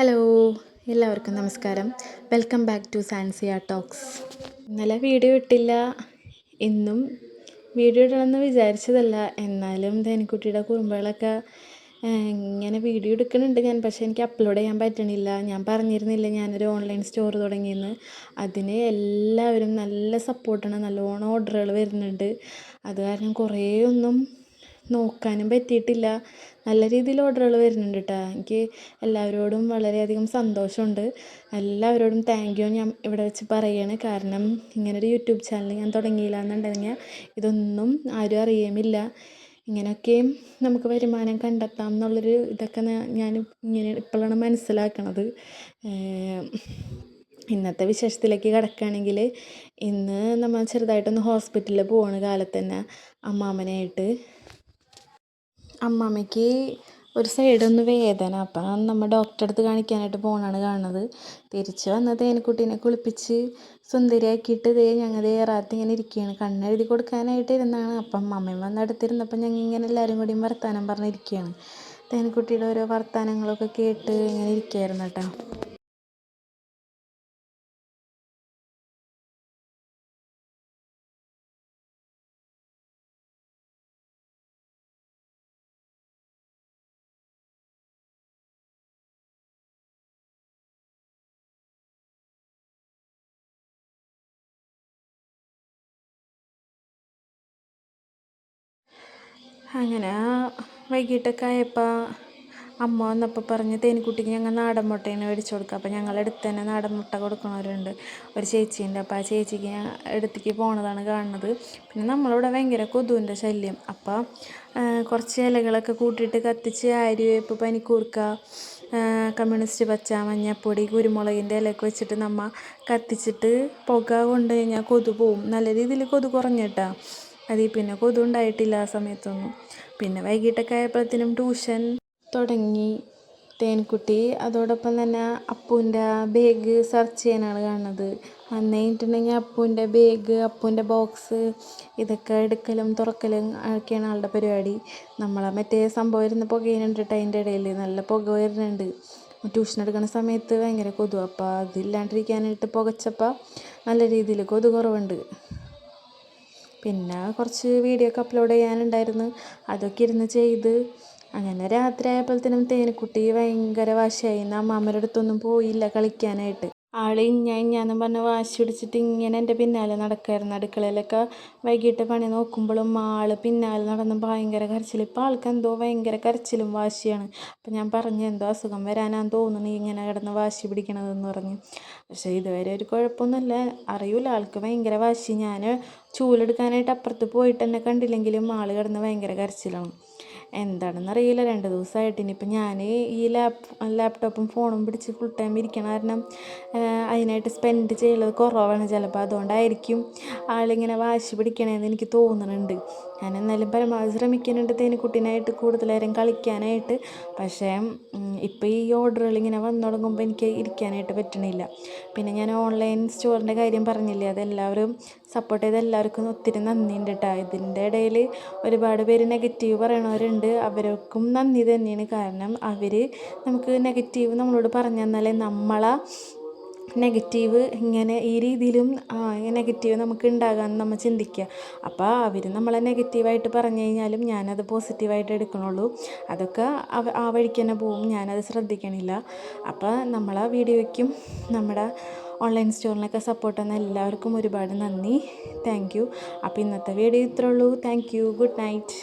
Hello, എല്ലാവർക്കും നമസ്കാരം. Welcome back to Sansiya talks. ഇന്നലെ വീഡിയോ ഇട്ടില്ല, ഇന്നും വീഡിയോ ഇടണമെന്ന് വിചാരിച്ചതല്ല. എന്നാലും ധനിക്കുട്ടിയുടെ കുറുമ്പുകളൊക്കെ ഇങ്ങനെ വീഡിയോ എടുക്കുന്നുണ്ട് ഞാൻ. പക്ഷേ എനിക്ക് അപ്ലോഡ് ചെയ്യാൻ പറ്റണില്ല. ഞാൻ പറഞ്ഞിരുന്നില്ല ഞാനൊരു ഓൺലൈൻ സ്റ്റോർ തുടങ്ങിയെന്ന്. അതിന് എല്ലാവരും നല്ല സപ്പോർട്ടാണ്, നല്ലോണം ഓർഡറുകൾ വരുന്നുണ്ട്. അത് കാരണം കുറേ ഒന്നും നോക്കാനും പറ്റിയിട്ടില്ല. നല്ല രീതിയിൽ ഓർഡറുകൾ വരുന്നുണ്ട് കേട്ടോ. എനിക്ക് എല്ലാവരോടും വളരെയധികം സന്തോഷമുണ്ട്. എല്ലാവരോടും താങ്ക് യു ഞാൻ ഇവിടെ വെച്ച് പറയുകയാണ്. കാരണം ഇങ്ങനൊരു യൂട്യൂബ് ചാനൽ ഞാൻ തുടങ്ങിയില്ല എന്നുണ്ടെങ്കിൽ ഇതൊന്നും ആരും അറിയുമില്ല. ഇങ്ങനെയൊക്കെയും നമുക്ക് വരുമാനം കണ്ടെത്താം എന്നുള്ളൊരു ഇതൊക്കെ ഞാൻ ഇങ്ങനെ ഇപ്പോഴാണ് മനസ്സിലാക്കണത്. ഇന്നത്തെ വിശേഷത്തിലേക്ക് കിടക്കുകയാണെങ്കിൽ, ഇന്ന് നമ്മൾ ചെറുതായിട്ടൊന്ന് ഹോസ്പിറ്റലിൽ പോവാണ് കാലത്ത് തന്നെ അമ്മാമ്മനായിട്ട്. അമ്മാമ്മയ്ക്ക് ഒരു സൈഡൊന്ന് വേദന. അപ്പം നമ്മൾ ഡോക്ടറെ അടുത്ത് കാണിക്കാനായിട്ട് പോകണതാണ് കാണുന്നത്. തിരിച്ച് വന്ന് തേനിക്കുട്ടീനെ കുളിപ്പിച്ച് സുന്ദരിയാക്കിയിട്ട് ഞങ്ങൾ ഏറാത്ത് ഇങ്ങനെ ഇരിക്കുകയാണ്. കണ്ണെഴുതി കൊടുക്കാനായിട്ട് ഇരുന്നാണ്. അപ്പം അമ്മയും വന്ന് അടുത്തിരുന്നപ്പം ഞങ്ങൾ ഇങ്ങനെ എല്ലാവരും കൂടി വർത്താനം പറഞ്ഞിരിക്കുകയാണ്. തേനിക്കുട്ടിയുടെ ഓരോ വർത്താനങ്ങളൊക്കെ കേട്ട് ഇങ്ങനെ ഇരിക്കുകയായിരുന്നു കേട്ടോ. അങ്ങനെ വൈകിട്ടൊക്കെ ആയപ്പോൾ അമ്മ വന്നപ്പോൾ പറഞ്ഞ് തേനിക്കുട്ടിക്ക് ഞങ്ങൾ നാടൻ മുട്ടയാണ് മേടിച്ചു കൊടുക്കുക. അപ്പോൾ ഞങ്ങളുടെ അടുത്ത് തന്നെ നാടൻ മുട്ട കൊടുക്കണവരുണ്ട്, ഒരു ചേച്ചിയുണ്ട്. അപ്പോൾ ആ ചേച്ചിക്ക് ഞാൻ അടുത്തേക്ക് പോണതാണ് കാണുന്നത്. പിന്നെ നമ്മളിവിടെ ഭയങ്കര കൊതുവിൻ്റെ ശല്യം. അപ്പോൾ കുറച്ച് ഇലകളൊക്കെ കൂട്ടിയിട്ട് കത്തിച്ച് ആര്യവേപ്പ്, പനിക്കൂർക്ക, കമ്മ്യൂണിസ്റ്റ് പച്ച, മഞ്ഞൾപ്പൊടി, കുരുമുളകിൻ്റെ ഇലയൊക്കെ വെച്ചിട്ട് നമ്മൾ കത്തിച്ചിട്ട് പുക കൊണ്ട് കഴിഞ്ഞാൽ കൊതു പോവും. നല്ല രീതിയിൽ കൊതു കുറഞ്ഞിട്ടാ. അതിൽ പിന്നെ കൊതു ഉണ്ടായിട്ടില്ല ആ സമയത്തൊന്നും. പിന്നെ വൈകിട്ടൊക്കെ ആയപ്പോഴത്തേനും ട്യൂഷൻ തുടങ്ങി തേൻകുട്ടി. അതോടൊപ്പം തന്നെ അപ്പൂൻ്റെ ബാഗ് സെർച്ച് ചെയ്യാനാണ് കാണുന്നത്. വന്നു കഴിഞ്ഞിട്ടുണ്ടെങ്കിൽ അപ്പൂൻ്റെ ബാഗ്, അപ്പൂൻ്റെ ബോക്സ് ഇതൊക്കെ എടുക്കലും തുറക്കലും ഒക്കെയാണ് ആളുടെ പരിപാടി. നമ്മളെ മറ്റേ സംഭവം ഇരുന്ന് പുകയുന്നുണ്ട് കേട്ടോ. അതിൻ്റെ ഇടയിൽ നല്ല പുക വരുന്നുണ്ട്. ട്യൂഷൻ എടുക്കുന്ന സമയത്ത് ഭയങ്കര കൊതു. അപ്പോൾ അതില്ലാണ്ടിരിക്കാനായിട്ട് പുകച്ചപ്പോൾ നല്ല രീതിയിൽ കൊതു കുറവുണ്ട്. പിന്നെ കുറച്ച് വീഡിയോ ഒക്കെ അപ്ലോഡ് ചെയ്യാനുണ്ടായിരുന്നു, അതൊക്കെ ഇരുന്ന് ചെയ്ത്. അങ്ങനെ രാത്രി ആയപ്പോഴത്തേനും തേനിക്കുട്ടി ഭയങ്കര വാശിയായി. അമ്മാമ്മയുടെ അടുത്തൊന്നും പോയില്ല കളിക്കാനായിട്ട്. ആൾ ഇഞ്ഞാന്നും പറഞ്ഞ് വാശി പിടിച്ചിട്ട് ഇങ്ങനെ എൻ്റെ പിന്നാലെ നടക്കുമായിരുന്നു. അടുക്കളയിലൊക്കെ വൈകിട്ട് പണി നോക്കുമ്പോഴും ആൾ പിന്നാലെ നടന്ന് ഭയങ്കര കരച്ചിൽ. ഇപ്പോൾ ആൾക്ക് എന്തോ ഭയങ്കര കരച്ചിലും വാശിയാണ്. അപ്പം ഞാൻ പറഞ്ഞു എന്തോ അസുഖം വരാനാന്ന് തോന്നുന്നു ഇങ്ങനെ കിടന്ന് വാശി പിടിക്കണതെന്ന് പറഞ്ഞു. പക്ഷേ ഇതുവരെ ഒരു കുഴപ്പമൊന്നുമില്ല. അറിയില്ല, ആൾക്ക് ഭയങ്കര വാശി. ഞാൻ ചൂലെടുക്കാനായിട്ട് അപ്പുറത്ത് പോയിട്ട് എന്നെ കണ്ടില്ലെങ്കിലും ആൾ കിടന്ന് ഭയങ്കര കരച്ചിലാണ്. എന്താണെന്നറിയില്ല, 2 ദിവസമായിട്ട്. ഇനിയിപ്പോൾ ഞാൻ ഈ ലാപ്ടോപ്പും ഫോണും പിടിച്ച് ഫുൾ ടൈം ഇരിക്കണ കാരണം അതിനായിട്ട് സ്പെൻഡ് ചെയ്യുന്നത് കുറവാണ്. ചിലപ്പോൾ അതുകൊണ്ടായിരിക്കും ആളിങ്ങനെ വാശി പിടിക്കണേന്ന് എനിക്ക് തോന്നുന്നുണ്ട്. ഞാൻ എന്നാലും പരമാവധി ശ്രമിക്കുന്നുണ്ട് തേനിക്കുട്ടീനായിട്ട് കൂടുതൽ നേരം കളിക്കാനായിട്ട്. പക്ഷേ ഇപ്പോൾ ഈ ഓർഡറുകൾ ഇങ്ങനെ വന്നു തുടങ്ങുമ്പോൾ എനിക്ക് ഇരിക്കാനായിട്ട് പറ്റണില്ല. പിന്നെ ഞാൻ ഓൺലൈൻ സ്റ്റോറിൻ്റെ കാര്യം പറഞ്ഞില്ലേ, അതെല്ലാവരും സപ്പോർട്ട് ചെയ്ത് എല്ലാവർക്കും ഒത്തിരി നന്ദിയുണ്ട് കേട്ടോ. ഇതിൻ്റെ ഇടയിൽ ഒരുപാട് പേര് നെഗറ്റീവ് പറയണവരുണ്ട്. അവർക്കും നന്ദി തന്നെയാണ്. കാരണം അവർ നമുക്ക് നെഗറ്റീവ് നമ്മളോട് പറഞ്ഞു തന്നാലേ നമ്മളെ നെഗറ്റീവ് ഇങ്ങനെ ഈ രീതിയിലും നെഗറ്റീവ് നമുക്ക് ഉണ്ടാകാമെന്ന് നമ്മൾ ചിന്തിക്കുക. അപ്പോൾ അവർ നമ്മളെ നെഗറ്റീവായിട്ട് പറഞ്ഞു കഴിഞ്ഞാലും ഞാനത് പോസിറ്റീവായിട്ട് എടുക്കണുള്ളൂ. അതൊക്കെ ആ വഴിക്ക് തന്നെ പോവും, ഞാനത് ശ്രദ്ധിക്കണില്ല. അപ്പോൾ നമ്മളെ വീഡിയോയ്ക്കും നമ്മുടെ ഓൺലൈൻ സ്റ്റോറിനൊക്കെ സപ്പോർട്ട് തന്ന എല്ലാവർക്കും ഒരുപാട് നന്ദി, താങ്ക് യു. അപ്പോൾ ഇന്നത്തെ വീഡിയോ ഇത്രേ ഉള്ളൂ. Thank you, good night.